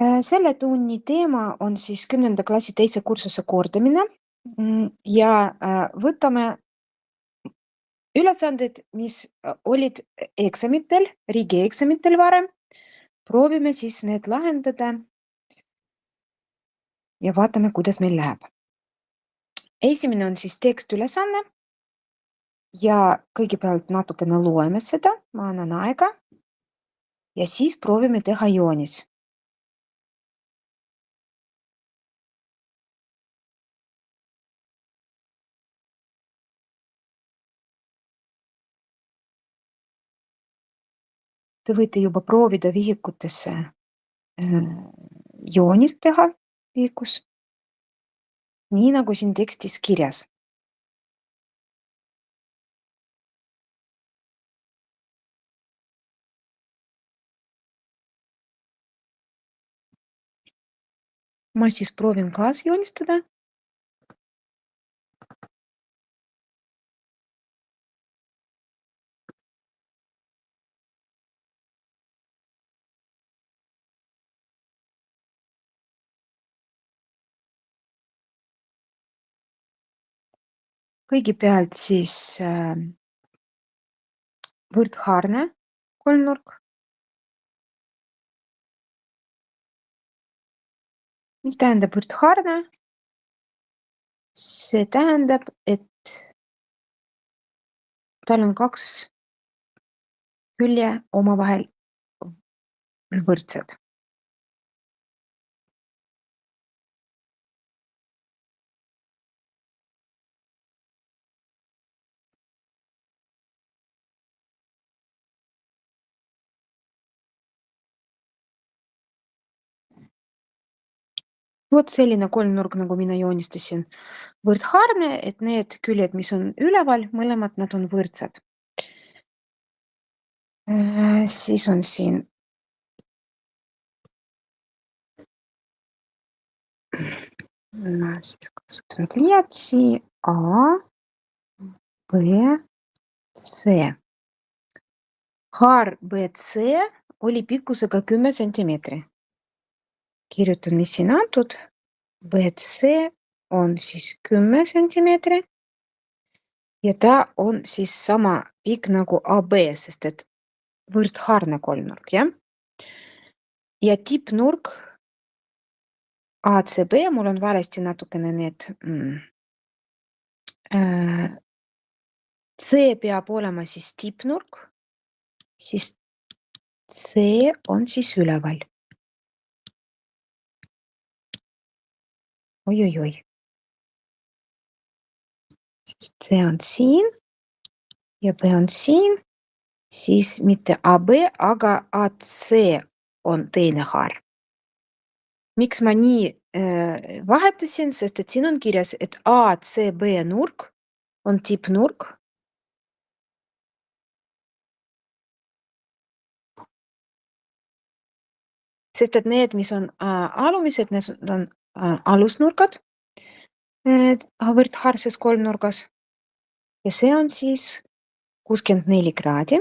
Selle tunni teema on siis 10. klassi teise kursuse kordamine, ja, võtame ülesanded, mis, olid eksamitel, riigieksamitel varem. Proovime siis need lahendada ja vaatame, kuidas meil läheb. Esimene on siis tekstülesanne ja kõigepealt natukene loeme seda, ma annan aega ja siis proovime teha joonis. Te võite juba proovida vihikutesse, joonist teha vihikus, nii nagu siin tekstis kirjas. Ma siis proovin kaasjoonistada. Kõigepealt siis, võrdhaarne kolmnurk. Mis tähendab võrdhaarne? See tähendab, et tal on 2 külje omavahel võrdsed. Vot selline kolmnurk, nagu mina joonistasin. Võrdhaarne, et need küljed, mis on üleval, mõlemad nad on võrdsed. Siis on siin ma siis kasutan pliiatsi A, B, C. Haar BC oli pikkusega 10 sentimeetri. Kirjutan, mis siin antud. BC on siis 10 sentimeetri ja ta on siis sama pikk nagu AB, sest et võrdhaarne kolmnurk, jah? Ja tippnurk ACB, mul on valesti natukene need, C peab olema siis tippnurk, siis C on siis üleval. Oi. Siis C on siin ja B on siin, siis mitte AB, aga AC on teine haar. Miks ma nii vahetasin, sest et siin on kirjas, et ACB nurk on tippnurk. Sest et need, mis on alumised, need on alusnurgad võrdhaarses kolmnurgas ja see on siis 64 kraadi.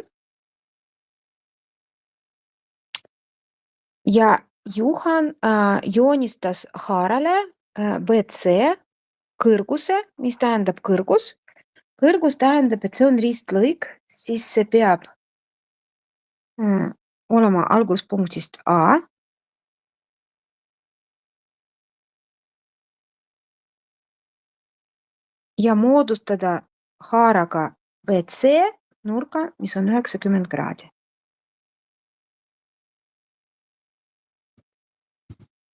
Ja Juhan joonistas haarale BC kõrguse, mis tähendab kõrgus. Kõrgus tähendab, et see on ristlõik, siis see peab olema alguspunktist A. Ja moodustada haaraga BC nurka, mis on 90 kraadi.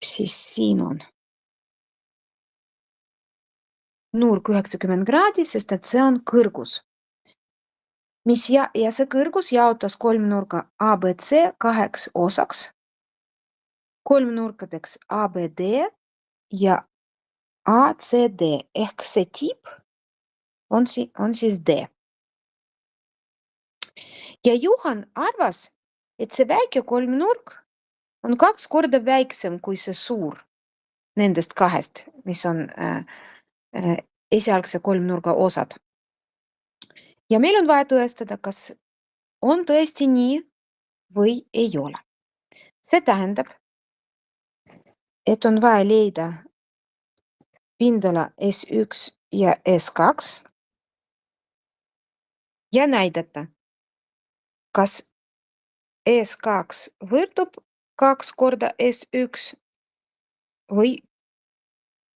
Siis siin on nurk 90 kraadi, sest et see on kõrgus. Ja see kõrgus jaotas kolmnurga ABC 2 osaks. Kolmnurkadeks ABD ja ACD ehk see tipp on siis D. Ja Juhan arvas, et see väike kolmnurk on 2 korda väiksem kui see suur nendest 2, mis on esialgse kolmnurga osad. Ja meil on vaja tõestada, kas on tõesti nii või ei ole. See tähendab, et on vaja leida pindala S1 ja S2 ja näidata, kas S2 võrdub 2 korda S1 või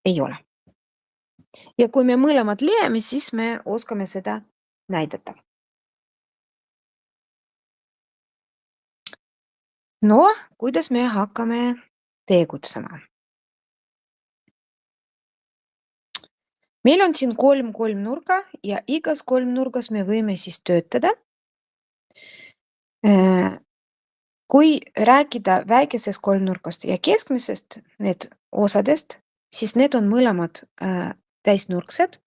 ei ole. Ja kui me mõlemad leiame, siis me oskame seda näidata. No, kuidas me hakkame tegutsema? Meil on siin 3 kolmnurka ja igas kolmnurgas me võime siis töötada. Kui rääkida väikesest kolmnurgast ja keskmisest need osadest, siis need on mõlemad täisnurksed.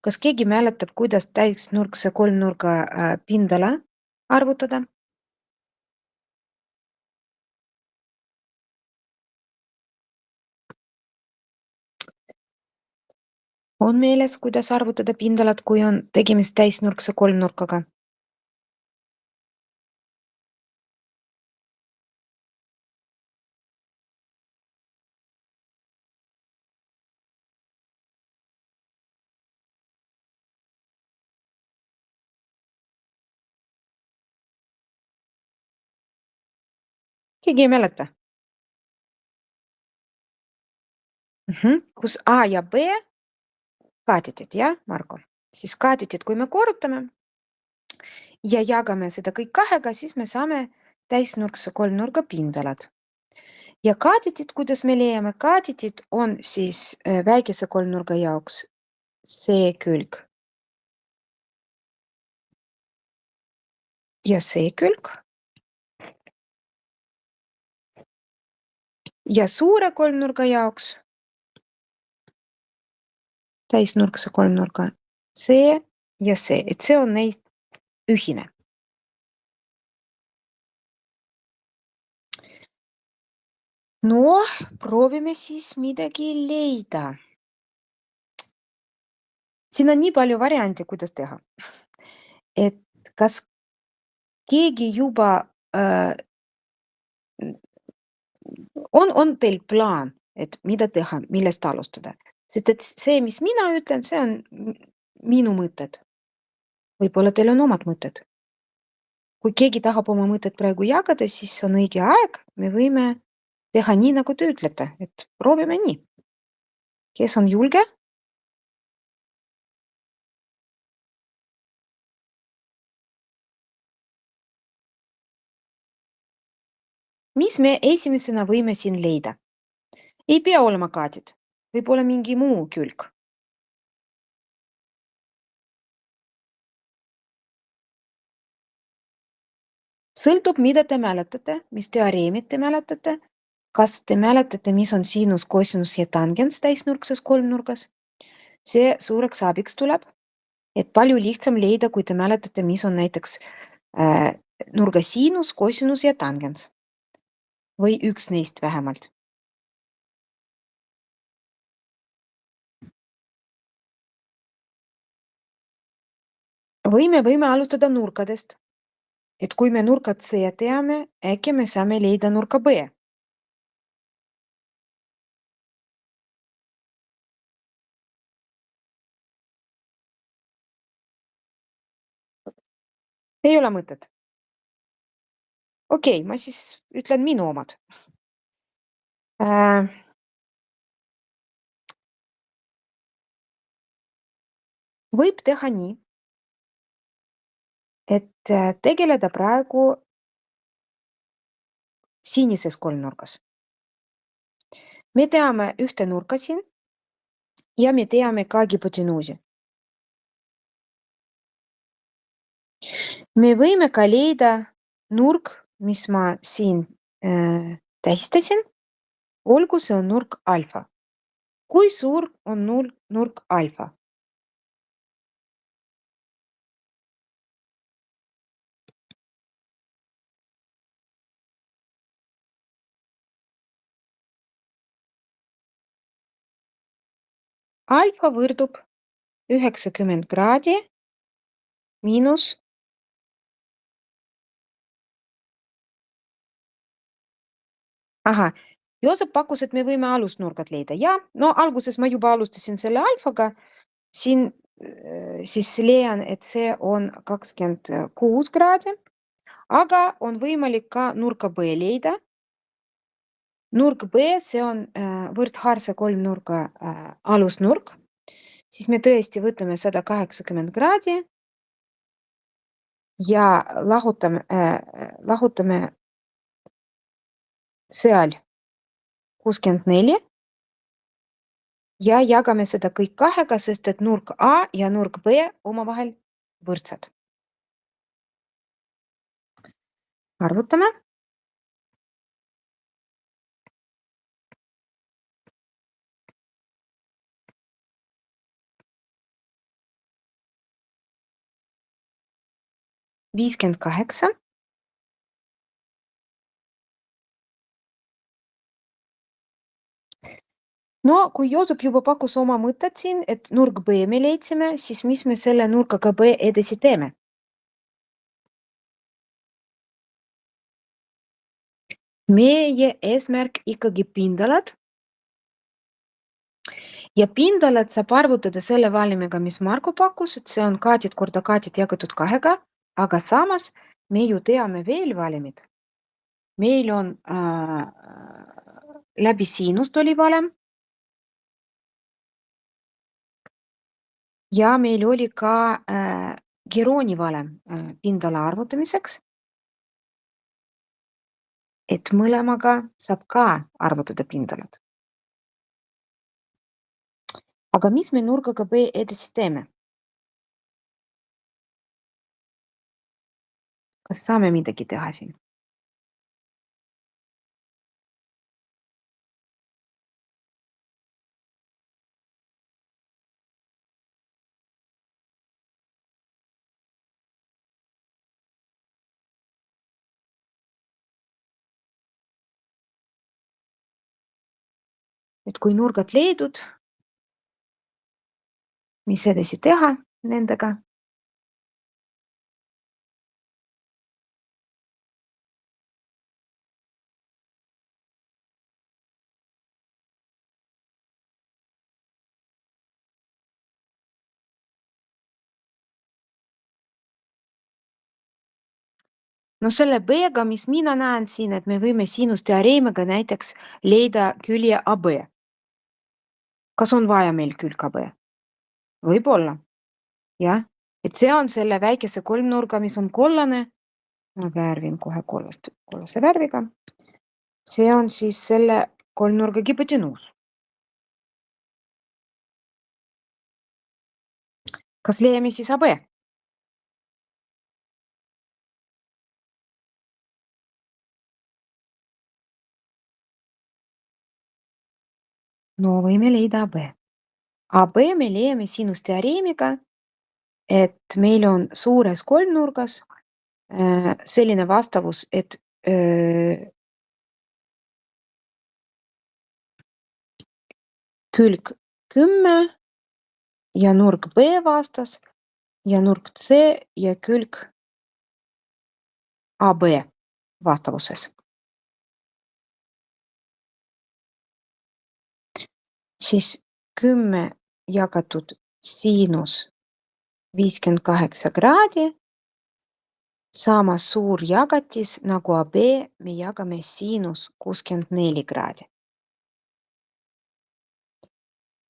Kas keegi mäletab, kuidas täisnurkse kolmnurga pindala arvutada? On meeles, kuidas arvutada pindalat, kui on tegemist täisnurkse kolmnurkaga? Keegi ei mäleta? Kus A ja B kaatitid, jah, Margo? Siis kaatitid, kui me korrutame ja jagame seda kõik kahega, siis me saame täisnurkse kolmnurga pindalad. Ja kaatitid, kuidas me leiame, kaatitid on siis väikese kolmnurga jaoks see külg ja see külg. Ja suure kolmnurga jaoks, täisnurkse kolmnurga, see ja see, et see on neist ühine. No, proovime siis midagi leida. Siin on nii palju variante, kuidas teha. Et kas keegi juba on teil plaan, et mida teha, millest alustada? Sest et see, mis mina ütlen, see on minu mõtted. Võib-olla teil on omad mõtted. Kui keegi tahab oma mõtted praegu jagada, siis on õige aeg. Me võime teha nii, nagu te ütlete, et proovime nii. Kes on julge? Mis me esimesena võime siin leida? Ei pea olema kaadid, võib olla mingi muu külg. Sõltub, mida te mäletate, mis teoreemid te mäletate. Kas te mäletate, mis on siinus, kosinus ja tangens täisnurkses kolmnurgas? See suureks abiks tuleb, et palju lihtsam leida, kui te mäletate, mis on näiteks nurga siinus, kosinus ja tangens. Või üks neist vähemalt. Või me võime alustada nurkadest. Et kui me nurka C teame, äkki me saame leida nurka B. Ei ole mõtet. Okei, ma siis ütlen minu omad. Võib teha nii, et tegeleda praegu sinises kolmnurgas. Me teame ühte nurka siin ja me teame ka hipotenuusi. Me võime ka leida nurk, mis ma siin tähistasin, olgu see on nurk alfa. Kui suur on nurk alfa? Alfa võrdub 90 kraadi miinus Joosep pakkus, et me võime alusnurgad leida ja no alguses ma juba alustasin selle alfaga, siin siis leian, et see on 26 kraadi, aga on võimalik ka nurka B leida. Nurk B, see on võrdhaarse kolmnurga alusnurk, siis me tõesti võtame 180 kraadi ja lahutame seal 64 ja jagame seda kõik kahega, sest et nurk A ja nurk B omavahel võrdsed. Arvutame. Viiskümmend kaheksa. No kui Joosep juba pakkus oma mõtet siin, et nurk B me leidsime, siis mis me selle nurgaga B edasi teeme? Meie eesmärk ikkagi pindalad. Ja pindalad saab arvutada selle valimiga, mis Margo pakkus, et see on kaadid korda kaadid jagatud kahega, aga samas me ju teame veel valimid. Meil on läbi siinust oli valem ja meil oli ka Gironi valem pindala arvutamiseks. Et mõlemaga saab ka arvutada pindalad. Aga mis me nurgaga B edasi teeme? Kas saame midagi teha siin? Et kui nurgad leidud, mis edasi teha nendega? No selle B-ga, mis mina näen siin, et me võime siinusteoreemiga näiteks leida külje AB. Kas on vaja meil külg AB? Võib-olla, jah. Et see on selle väikese kolmnurga, mis on kollane. Ma värvin kohe kollase värviga. See on siis selle kolmnurga hipotenuus. Kas leiame siis AB? No võime leida AB. AB me leiame siinusteoreemiga, et meil on suures kolmnurgas selline vastavus, et külg 10 ja nurk B vastas ja nurk C ja külg AB vastavuses. Siis 10 jagatud siinus 58 kraadi, sama suur jagatis nagu AB, me jagame siinus 64 kraadi.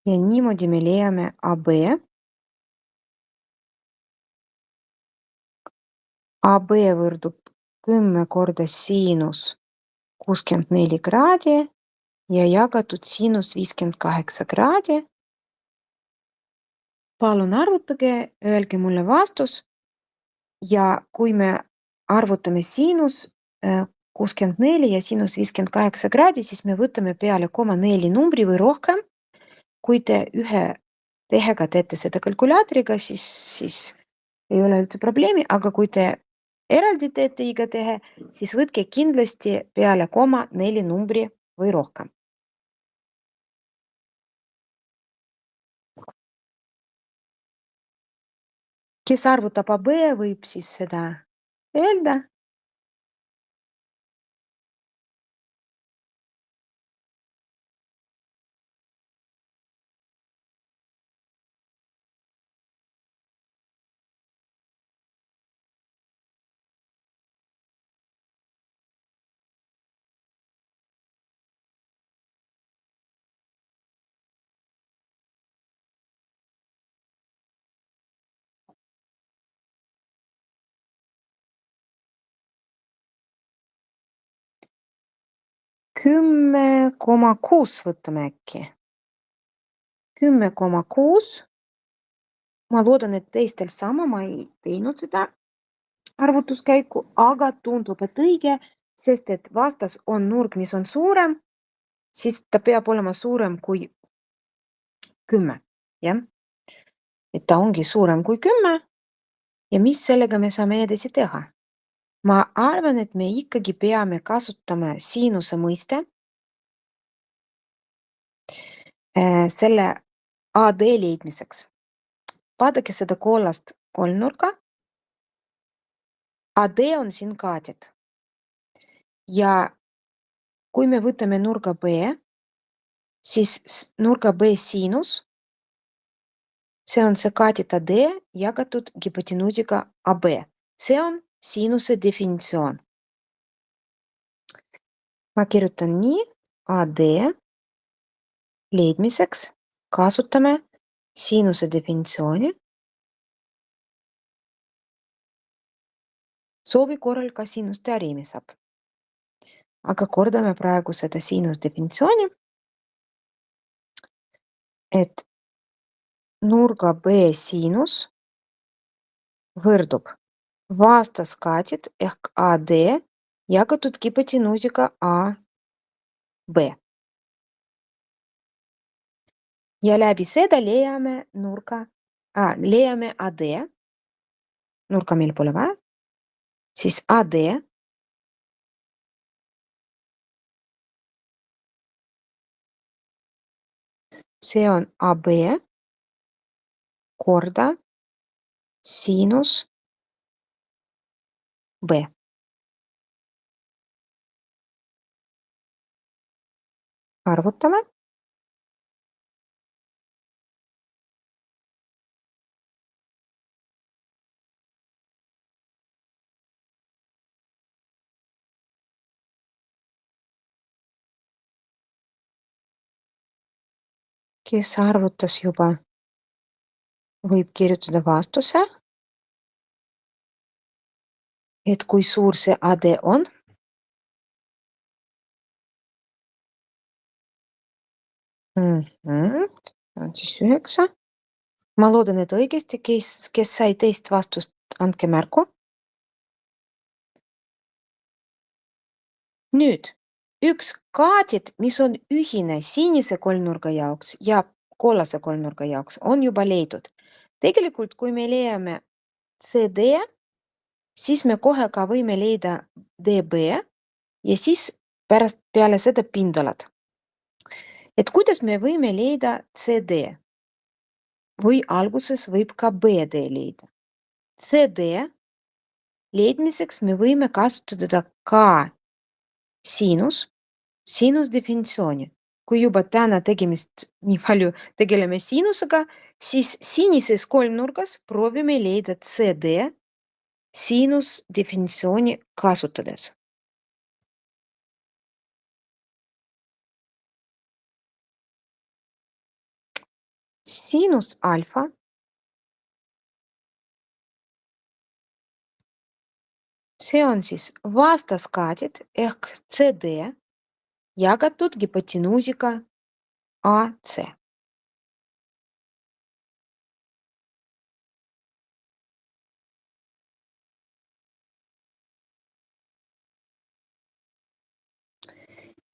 Ja niimoodi me leiame AB. AB võrdub 10 korda siinus 64 kraadi ja jagatud siinus 58 kraadi. Palun arvutage, öelge mulle vastus. Ja kui me arvutame siinus 64 ja siinus 58 kraadi, siis me võtame peale 4 numbri või rohkem. Kui te ühe tehega teete seda kalkulaatoriga, siis ei ole üldse probleemi, aga kui te eraldi teete iga tehe, siis võtke kindlasti peale 4 numbri või rohkem. Kes arvutab AB, võib siis seda öelda. 10,6 võtame äkki. 10,6. Ma loodan, et teistel sama, ma ei teinud seda arvutuskäiku, aga tundub, et õige, sest et vastas on nurk, mis on suurem, siis ta peab olema suurem kui 10, jah. Et ta ongi suurem kui 10 ja mis sellega me saame edasi teha? Ma arvan, et me ikkagi peame kasutama siinuse mõiste selle AD leidmiseks. Vaadake seda kollast kolmnurka. AD on siin kaatid. Ja kui me võtame nurga B, siis nurga B siinus, see on see kaatid AD jagatud hipotenuusiga AB. See on siinuse definitsioon. Ma kirjutan nii, AD leidmiseks kasutame siinuse definitsiooni. Soovi korral ka siinusteoreemi saab. Aga kordame praegu seda siinusdefinitsiooni, et nurga B siinus võrdub vastaskaatid ehk AD jagatud hipotenuusiga AB. Ja läbi seda leiame leiame AD, nurka meil pole vaja, siis AD see on AB korda siinus B. Arvutame. Kes arvutas juba, võib kirjutada vastuse, et kui suur see AD on. On siis 9. Ma loodan, et õigesti, kes sai teist vastust, andke märku. Nüüd, üks kaatid, mis on ühine sinise kolmnurga jaoks ja kollase kolmnurga jaoks, on juba leidnud. Tegelikult, kui me leiame CD, siis me kohe ka võime leida DB ja siis peale seda pindalad. Et kuidas me võime leida CD? Või alguses võib ka BD leida. CD leidmiseks me võime kasutada ka siinusdefinitsiooni. Kui juba täna nii palju tegeleme siinusega, siis sinises kolmnurgas proovime leida CD siinusdefinitsiooni kasutades. Siinus alfa see on siis vastaskaatid ehk CD jagatud hipotenuusiga AC.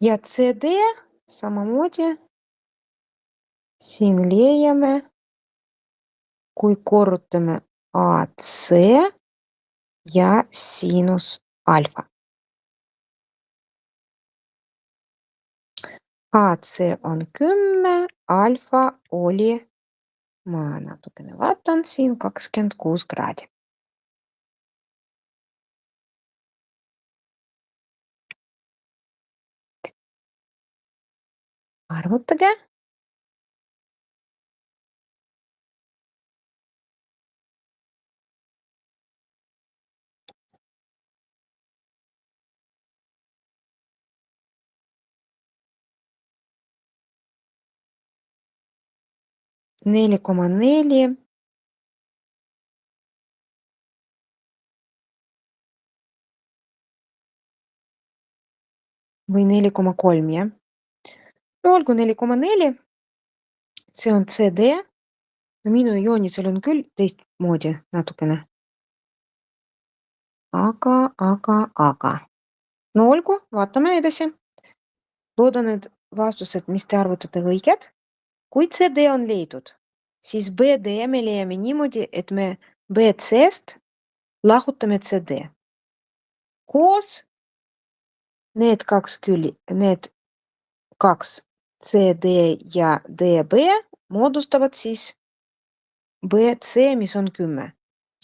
Ja CD samamoodi siin leiame, kui korrutame AC ja siinus alfa. AC on 10, alfa oli, ma natukene vaatan siin, 26 kraadi. Arvutage. Neeli koma neli. või 4,3, jah? No olgu 4,4, see on CD. No minu joonisel on küll teistmoodi natukene. Aga. No olgu, vaatame edasi. Loodan, et vastused, mis te arvutate, õiged. Kui CD on leidnud, siis BD me leiame niimoodi, et me BC-st lahutame CD. Koos need kaks CD ja DB moodustavad siis BC, mis on 10.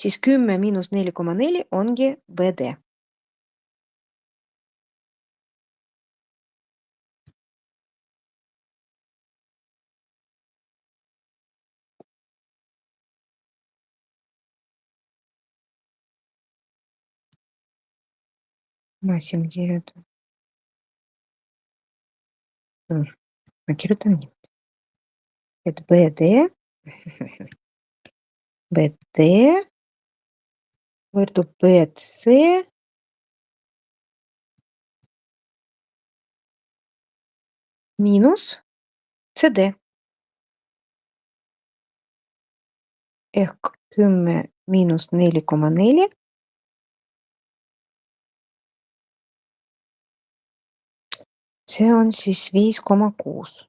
Siis 10 miinus 4,4 ongi BD. Masin kirjutab. Ma kirjutan niimoodi, et BD võrdub BC miinus CD ehk 10 miinus 4,4 see on siis 5,6.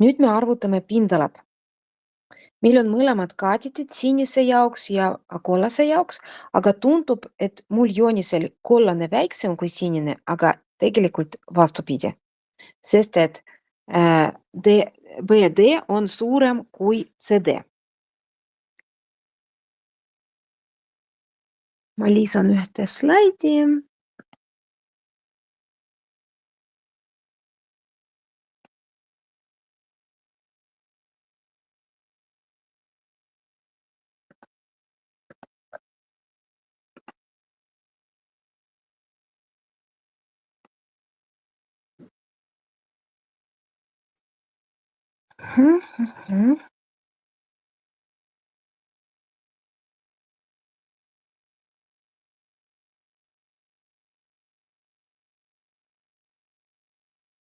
Nüüd me arvutame pindalad. Meil on mõlemad kaarditid sinise jaoks ja kollase jaoks, aga tundub, et mul joonisel kollane väiksem kui sinine, aga tegelikult vastupidi. Sest et BD on suurem kui CD. Ma lisan ühte slaidi.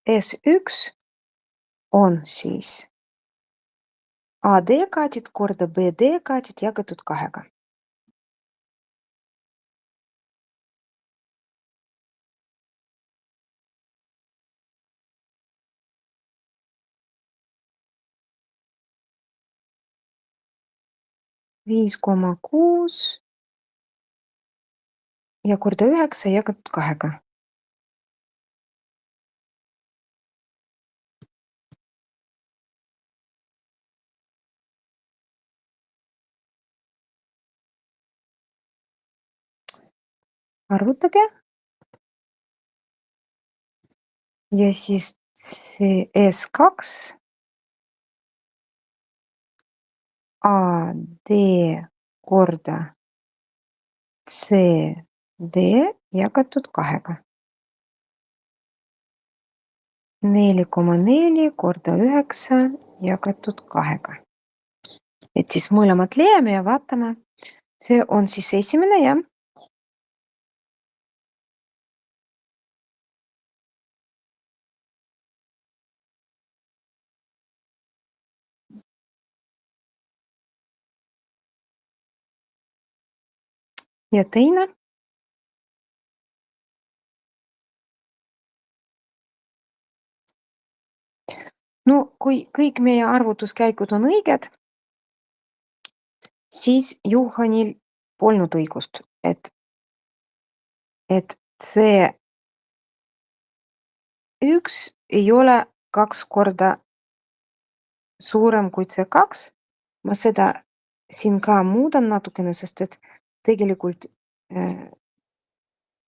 S1 on siis AD kaardid korda BD kaardid jagatud 2-ga. Viis koma 6 ja korda 9 jagatud 2-ga. Arvutage. Ja siis CS2 AD korda CD jagatud 2-ga. 4,4 korda 9 jagatud 2-ga. Et siis mõlemad leiame ja vaatame. See on siis esimene, jah. Ja teine. No kui kõik meie arvutuskäikud on õiged, siis Juhanil polnud õigust, et C1 ei ole 2 korda suurem kui C2. Ma seda siin ka muudan natukene, sest et tegelikult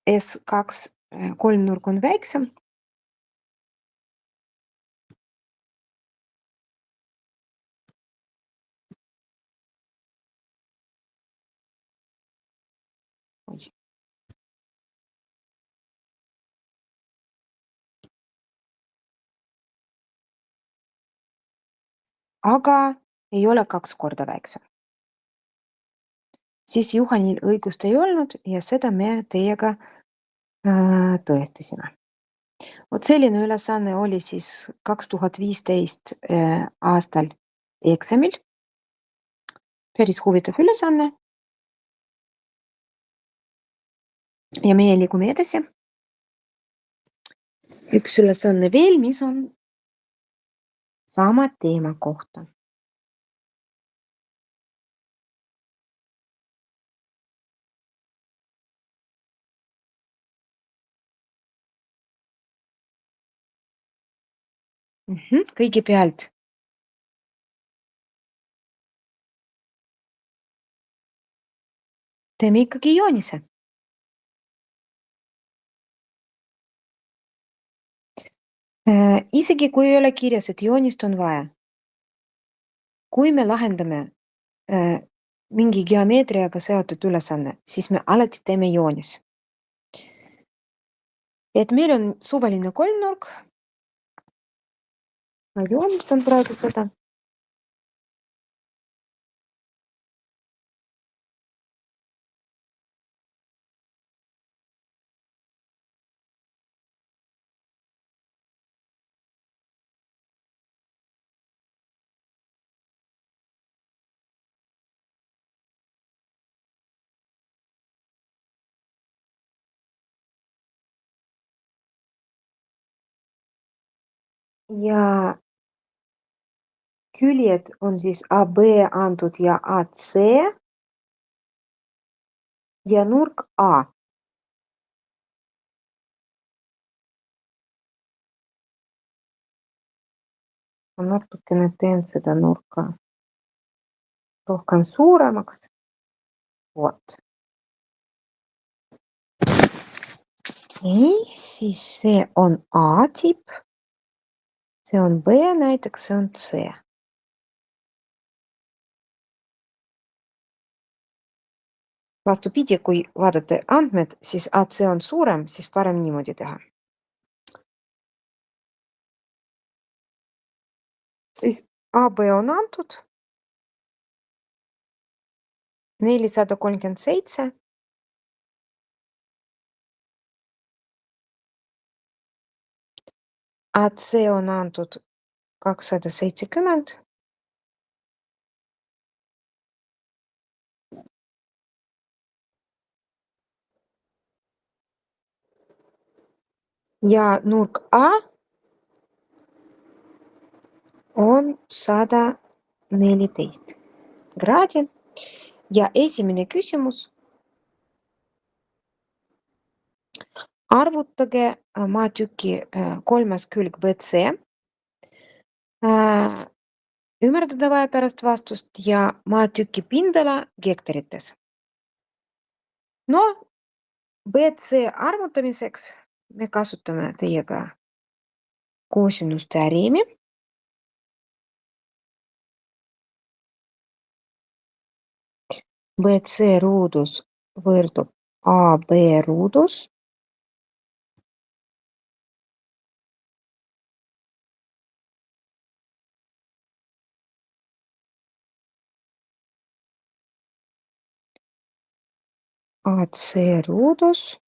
S2 kolmnurk on väiksem. Aga ei ole 2 korda väiksem. Siis Juhanil õigust ei olnud ja seda me teiega tõestasime. Vot selline ülesanne oli siis 2015 aastal eksamil. Päris huvitav ülesanne ja meie liigume edasi. Üks ülesanne veel, mis on sama teema kohta. Kõigepealt teeme ikkagi joonise. Isegi kui ei ole kirjas, et joonist on vaja, kui me lahendame äh, mingi geomeetriaga seotud ülesanne, siis me alati teeme joonis. Et meil on suvaline kolmnurk. Ma joonistan praegu seda. Ja küljed on siis AB antud ja AC ja nurk A. Ma natukene teen seda nurka rohkem suuremaks. Vot. Okei, siis see on A-tipp. See on B näiteks, see on C. Vastupidi, kui vaadata andmed, siis AC on suurem, siis parem niimoodi teha. Siis AB on antud 437. AC on antud 270. Ja nurk A on 114 kraadi. Ja esimene küsimus. Arvutage maatüki kolmas külg BC. Ümardada vaja pärast vastust ja maatüki pindala hektorites. No, BC arvutamiseks me kasutame teiega koosinusteoreemi. BC ruudus võrdub AB ruudus. AC ruudus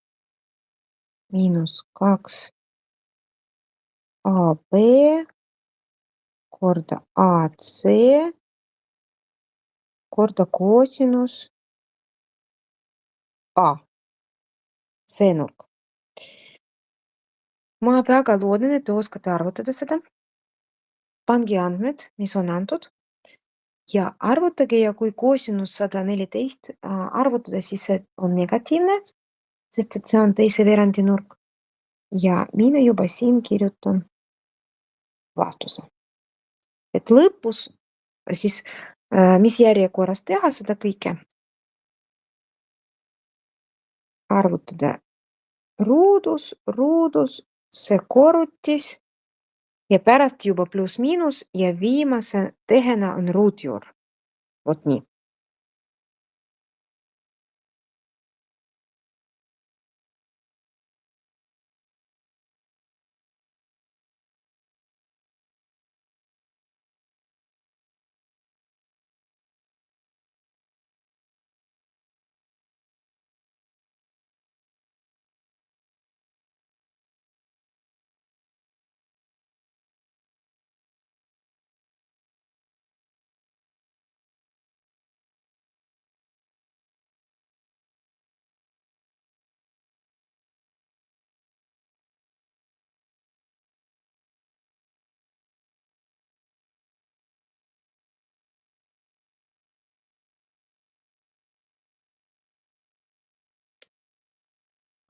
miinus 2 AB korda AC korda koosinus A. See nurk. Ma väga loodan, et te oskate arvutada seda. Pange andmed, mis on antud ja arvutage ja kui koosinus 114 arvutada, siis see on negatiivne, sest et see on teise veerandi nurk. Ja mina juba siin kirjutan vastuse. Et lõpus siis mis järjekorras teha seda kõike? Arvutada ruudus, see korrutis ja pärast juba pluss-miinus ja viimase tehena on ruutjuur. Vot nii.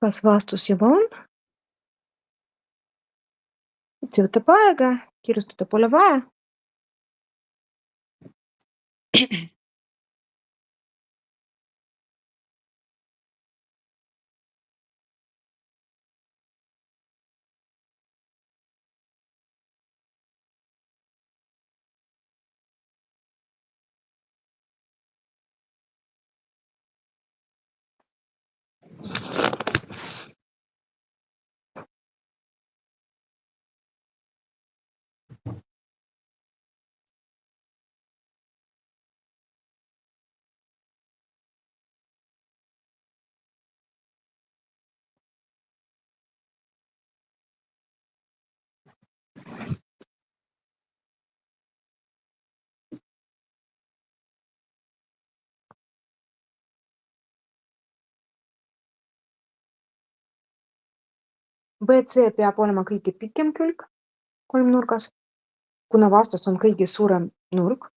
Kas vastus juba on? See võtab aega, kiirustada pole vaja. BC peab olema kõige pikem külg kolmnurgas, kuna vastas on kõige suurem nurk.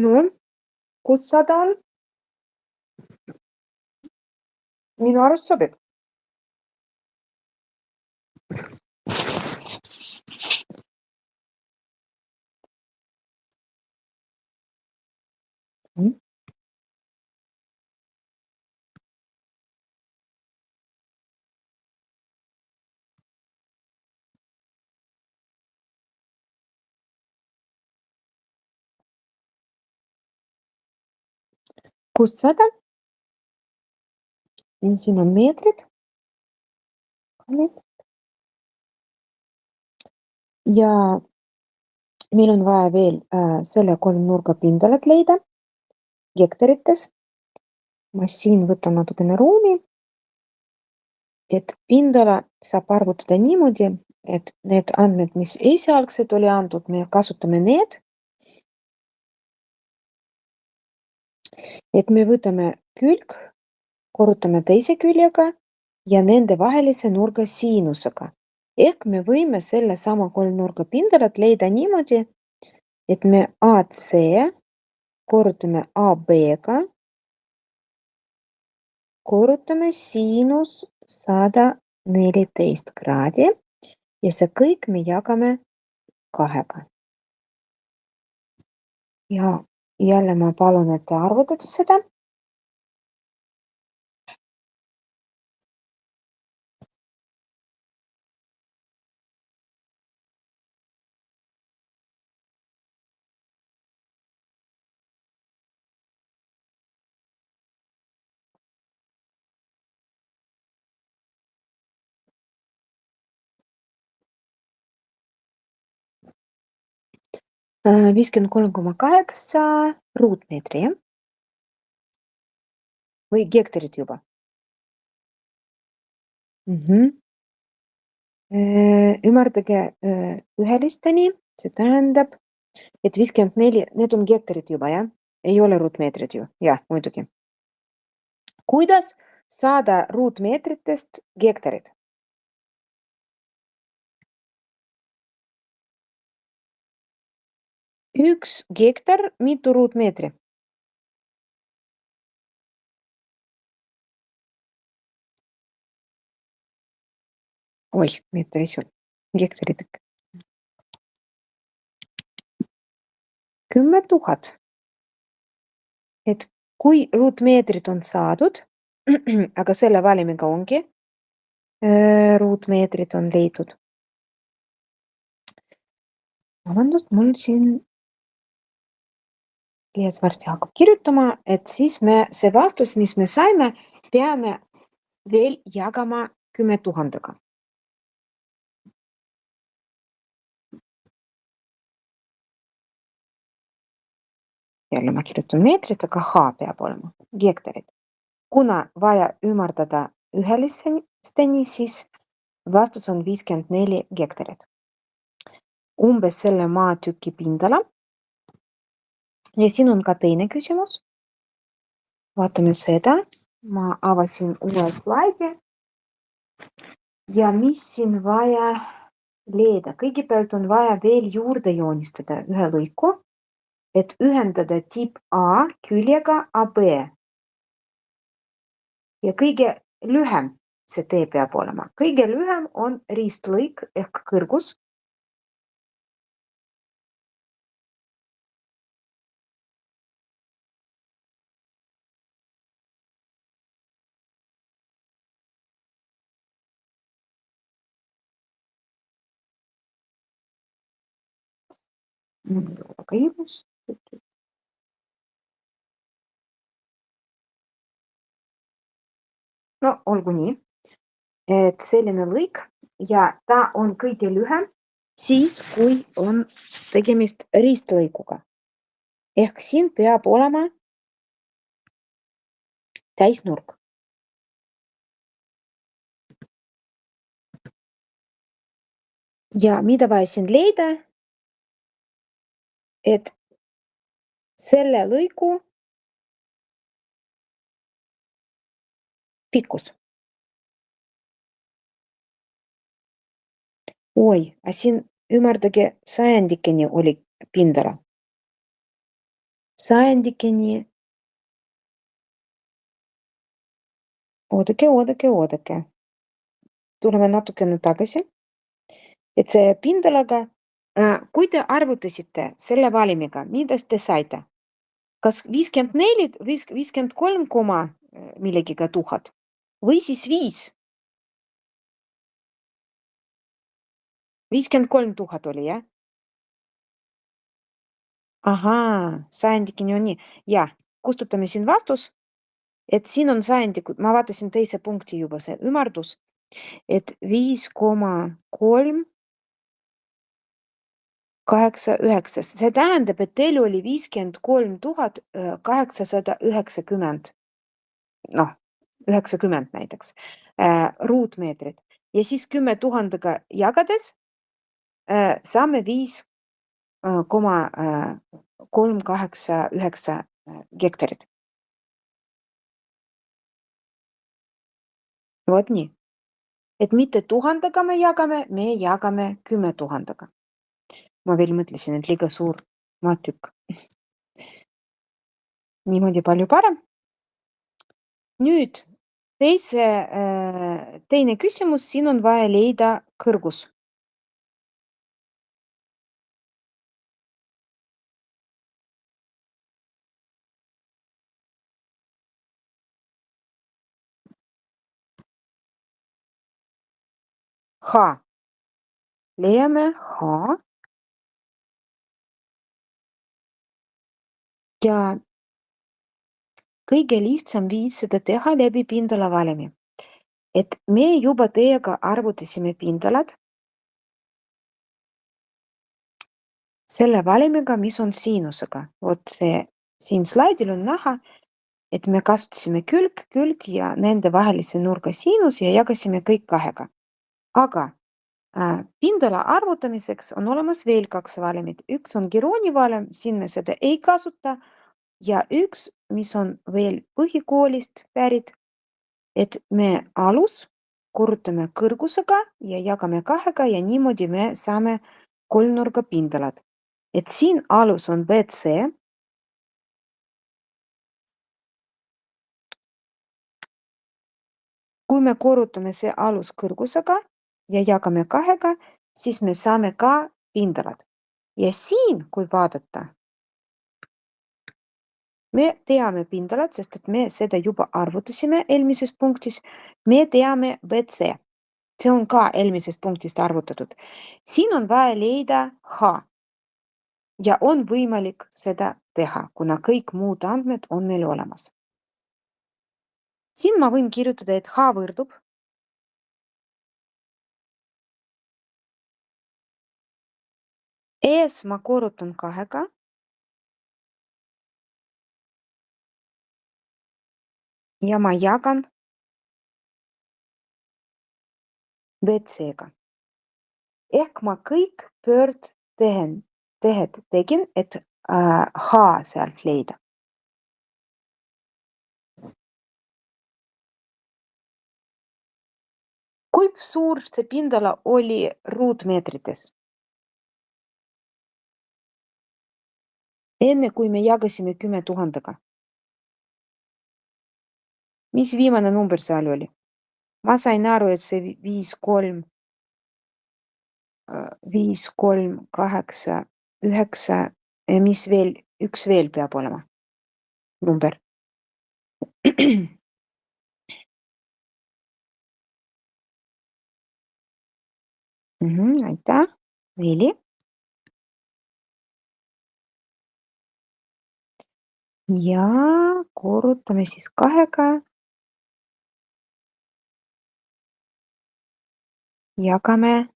No, kus 100 on? Minu arust sobib. Kust 100? Siin on meetrid. Ja meil on vaja veel selle kolmnurga pindalat leida hektarites. Ma siin võtan natukene ruumi, et pindala saab arvutada niimoodi, et need andmed, mis esialgselt oli antud, me kasutame need, et me võtame külg, korrutame teise küljega ja nende vahelise nurga siinusega. Ehk me võime selle sama kolmnurga pindalat leida niimoodi, et me AC korrutame AB-ga, korrutame siinus 114 kraadi ja see kõik me jagame 2-ga. Ja jälle ma palun, et te arvutate seda. Äh, 53,8 ruutmeetri, jah? Või hektarit juba? Ümardage ühelisteni, see tähendab, et 54, need on hektarid juba, jah? Ei ole ruutmeetrid ju? Jah, muidugi. Kuidas saada ruutmeetritest hektarid? 1 hektar, mitu ruutmeetri? Oih, meetris on hektarid ikka. 10 000. Et kui ruutmeetrid on saadud, aga selle valimiga ongi ruutmeetrid on leitud. vabandust, mul siin Liias varsti hakkab kirjutama, et siis me see vastus, mis me saime, peame veel jagama 10 000-ga. Jälle ma kirjutan meetrit, aga H peab olema, hektarid. Kuna vaja ümardada ühelisteni, siis vastus on 54 hektarit. Umbes selle maatüki pindala. Ja siin on ka teine küsimus. Vaatame seda. Ma avasin uue slaidi. Ja mis siin vaja leida? Kõigepealt on vaja veel juurde joonistada ühe lõiku, et ühendada tipp A küljega AB. Ja kõige lühem see tee peab olema. Kõige lühem on ristlõik ehk kõrgus. Väga ilus. No olgu nii, et selline lõik ja ta on kõige lühem siis, kui on tegemist ristlõikuga. Ehk siin peab olema täisnurk. Ja mida vaja siin leida, et selle lõigu pikkus. Oi, aga siin ümardage sajandikeni oli pindala. Sajandikeni. Oodake. Tuleme natukene tagasi. Et see pindalaga, kui te arvutasite selle valimiga, mida te saite? Kas 54 või 53 koma millegiga tuhat või siis 5? 53 000 oli, jah? Ahaa, sajandikeni on nii. Jah, kustutame siin vastus, et siin on sajandikud. Ma vaatasin teise punkti juba see ümardus, et 5,389. See tähendab, et teil oli 53 890. Noh, 90 näiteks ruutmeetrit. Ja siis 10 000-ga jagades saame 5,389 hektarit. Vot nii. Et mitte 1000-ga me jagame 10 000-ga. Ma veel mõtlesin, et liiga suur maatükk. Niimoodi palju parem. Nüüd teine küsimus, siin on vaja leida kõrgus. H. Leiame H. Ja kõige lihtsam viis seda teha läbi pindalavalemi. Et me juba teiega arvutasime pindalad selle valemiga, mis on siinusega. Vot see siin slaidil on näha, et me kasutasime külg ja nende vahelise nurga siinus ja jagasime kõik 2-ga. Aga pindala arvutamiseks on olemas veel 2 valemit. Üks on Gironi valem, siin me seda ei kasuta. Ja üks, mis on veel põhikoolist pärit, et me alus korrutame kõrgusega ja jagame 2-ga ja niimoodi me saame kolmnurga pindalad. Et siin alus on BC. Kui me korrutame see alus kõrgusega ja jagame 2-ga, siis me saame ka pindalad. Ja siin, kui vaadata, me teame pindalad, sest et me seda juba arvutasime eelmises punktis. Me teame BC. See on ka eelmisest punktist arvutatud. Siin on vaja leida H. ja on võimalik seda teha, kuna kõik muud andmed on meil olemas. Siin ma võin kirjutada, et H võrdub ees ma korrutan 2-ga ja ma jagan BC-ga. Ehk ma kõik tehed tegin, et H sealt leida. Kui suur see pindala oli ruutmeetrites? Enne kui me jagasime 10 000-ga. Mis viimane number seal oli? Ma sain aru, et see 5, 3, 5, 3, 8, 9 ja mis veel, üks veel peab olema number. Aitäh, Veli. Ja korrutame siis 2-ga. Jagame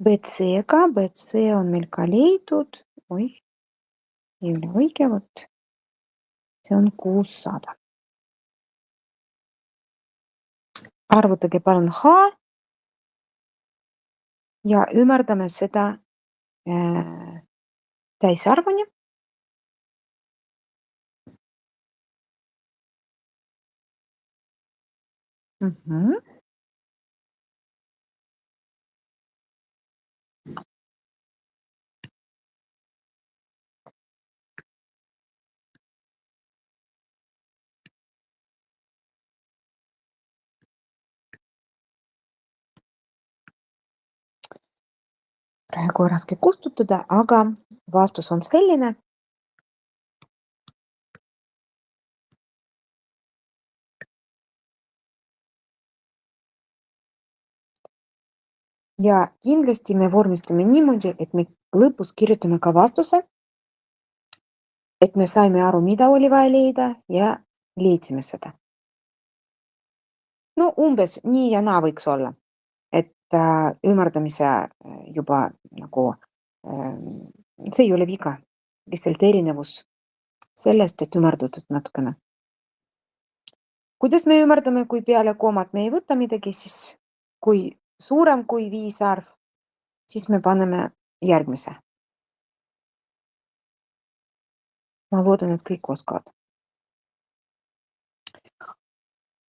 BC-ga, BC on meil ka leidnud. Oih, ei ole õige, vot. See on 600. Arvutage palun H ja ümardame seda täisarvuni. Praegu on raske kustutada, aga vastus on selline. Ja kindlasti me vormistame niimoodi, et me lõpus kirjutame ka vastuse, et me saime aru, mida oli vaja leida ja leidsime seda. No umbes nii ja naa võiks olla, et ümardamise juba nagu see ei ole viga, lihtsalt erinevus sellest, et ümardatud natukene. Kuidas me ümardame, kui peale koomat me ei võta midagi, siis kui suurem kui 5 arv, siis me paneme järgmise. Ma loodan, et kõik oskavad.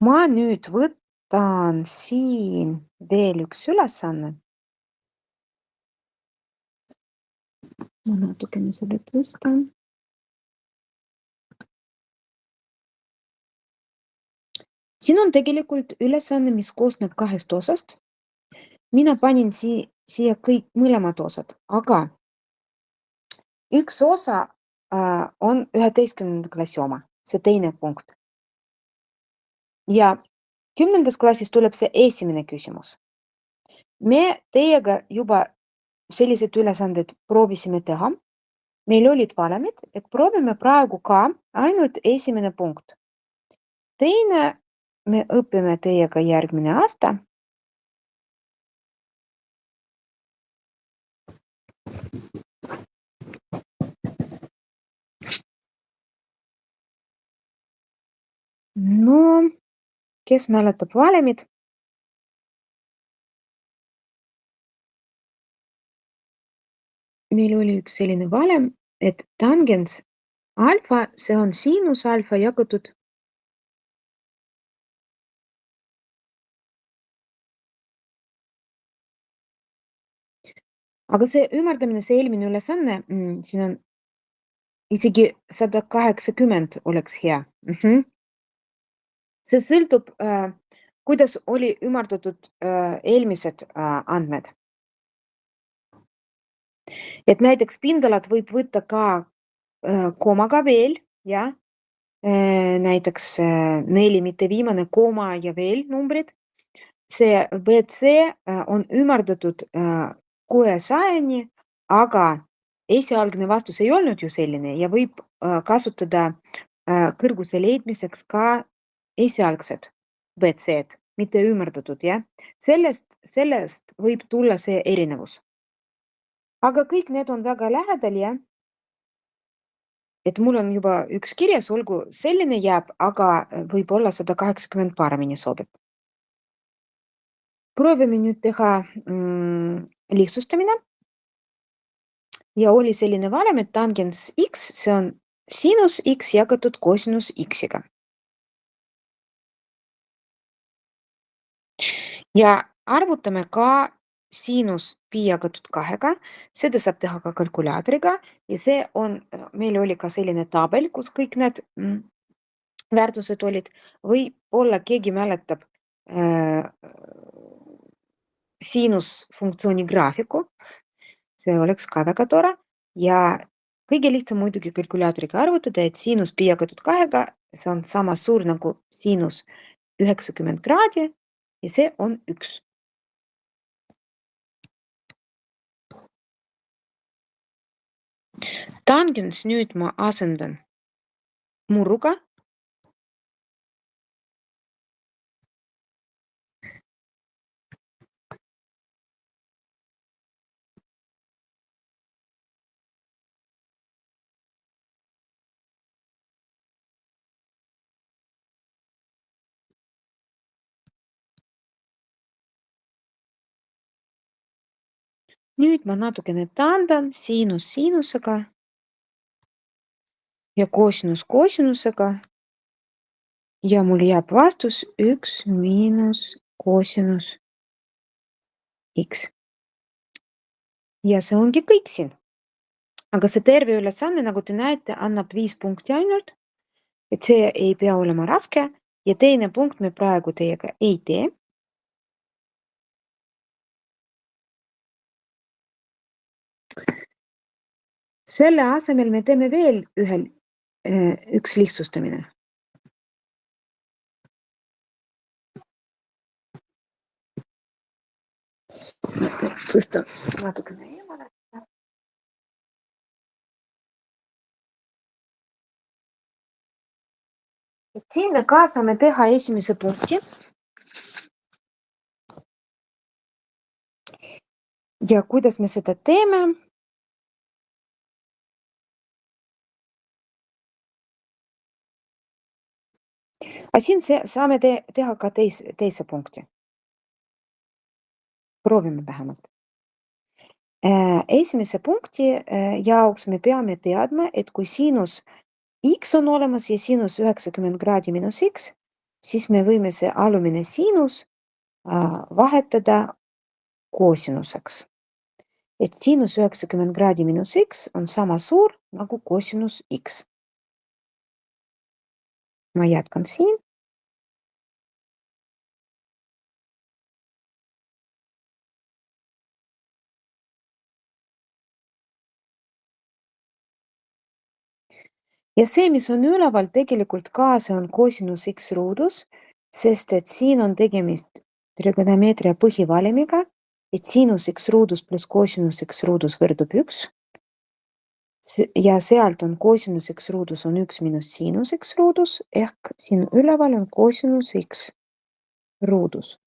Ma nüüd võtan siin veel üks ülesanne. Ma natukene selle tõstan. Siin on tegelikult ülesanne, mis koosneb 2 osast. Mina panin siia kõik mõlemad osad, aga üks osa on 11. klassi oma, see teine punkt. Ja 10. klassis tuleb see esimene küsimus. Me teiega juba sellised ülesanded proovisime teha. Meil olid valemid, et proovime praegu ka ainult esimene punkt. Teine me õpime teiega järgmine aasta. No, kes mäletab valemid? Meil oli üks selline valem, et tangens alfa, see on siinus alfa jagatud aga see ümardamine, see eelmine ülesanne, siin on isegi 180 oleks hea. See sõltub, kuidas oli ümardatud eelmised andmed. Et näiteks pindalat võib võtta ka koomaga veel, jah. Näiteks 4, mitte viimane, kooma ja veel numbrid. See BC on ümardatud 600-ni, aga esialgne vastus ei olnud ju selline ja võib kasutada kõrguse leidmiseks ka esialgset BC-d, mitte ümardatud, jah. Sellest võib tulla see erinevus. Aga kõik need on väga lähedal, jah. Et mul on juba üks kirjas, olgu selline jääb, aga võib-olla 180 paremini sobib. Proovime nüüd teha lihtsustamine ja oli selline valem, et tangens X, see on sinus X jagatud kosinus X-iga. Ja arvutame ka siinus pi jagatud 2-ga, seda saab teha ka kalkulaatoriga ja see on, meil oli ka selline tabel, kus kõik need väärtused olid. Võib-olla keegi mäletab siinusfunktsiooni graafiku, see oleks ka väga tore ja kõige lihtsam muidugi kalkulaatoriga arvutada, et siinus pi jagatud 2-ga, see on sama suur nagu siinus 90 kraadi ja see on 1. Tangens nüüd ma asendan murruga. Nüüd ma natukene taandan siinus siinusega ja koosinus koosinusega ja mul jääb vastus 1 miinus koosinus X. Ja see ongi kõik siin. Aga see terve ülesanne, nagu te näete, annab 5 punkti ainult, et see ei pea olema raske ja teine punkt me praegu teiega ei tee. Selle asemel me teeme veel üks lihtsustamine. Tõstan natukene eemale. Et siin me ka saame teha esimese punkti. Ja kuidas me seda teeme? Aga siin saame teha ka teise punkti. Proovime vähemalt. Esimese punkti jaoks me peame teadma, et kui siinus X on olemas ja siinus 90 kraadi miinus X, siis me võime see alumine siinus vahetada koosinuseks. Et siinus 90 kraadi miinus X on sama suur nagu koosinus X. Ma jätkan siin. Ja see, mis on üleval, tegelikult ka see on koosinus X ruudus, sest et siin on tegemist trigonomeetria põhivalemiga, et siinus X ruudus pluss koosinus X ruudus võrdub 1. Ja sealt on koosinus X ruudus on 1 miinus siinus X ruudus ehk siin üleval on koosinus X ruudus.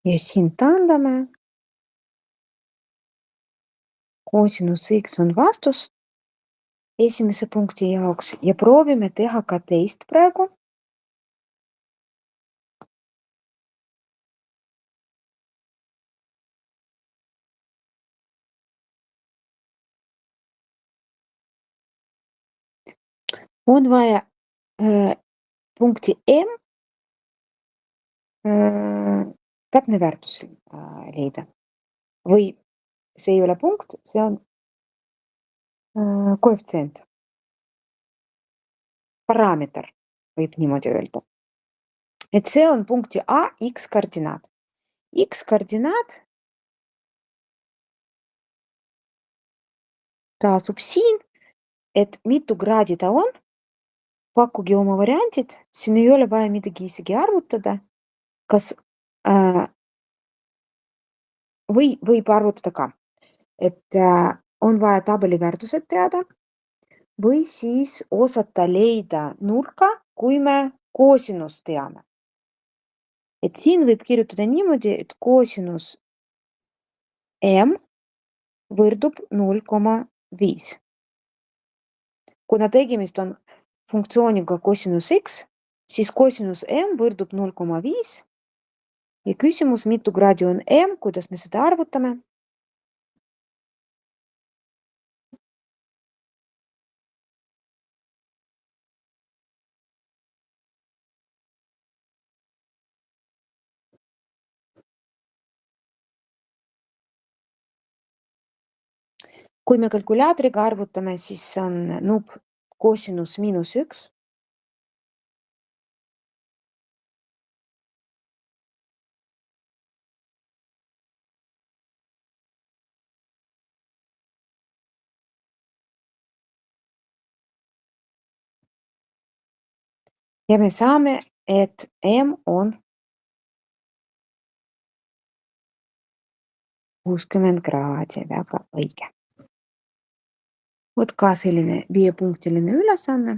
Ja siin taandame. Koosinus X on vastus esimese punkti jaoks ja proovime teha ka teist praegu. On vaja punkti M täpne väärtus leida. Või see ei ole punkt, see on koefitsient. Parameeter, võib niimoodi öelda. Et see on punkti A X koordinaat. X koordinaat taasub siin, et mitu kraadi ta on. Pakkuge oma variandid, siin ei ole vaja midagi isegi arvutada. Kas võib arvutada ka, et on vaja tabeli väärtused teada või siis osata leida nurka, kui me koosinust teame. Et siin võib kirjutada niimoodi, et koosinus m võrdub 0,5. Kuna tegemist on funktsiooniga kosinus x, siis kosinus m võrdub 0,5 ja küsimus, mitu kraadi on m, kuidas me seda arvutame? Kui me kalkulaatoriga arvutame, siis on nupp kosinus -1. Ja me saame, et m on 60 kraadi, väga õige. Vot ka selline 5-punktiline ülesanne.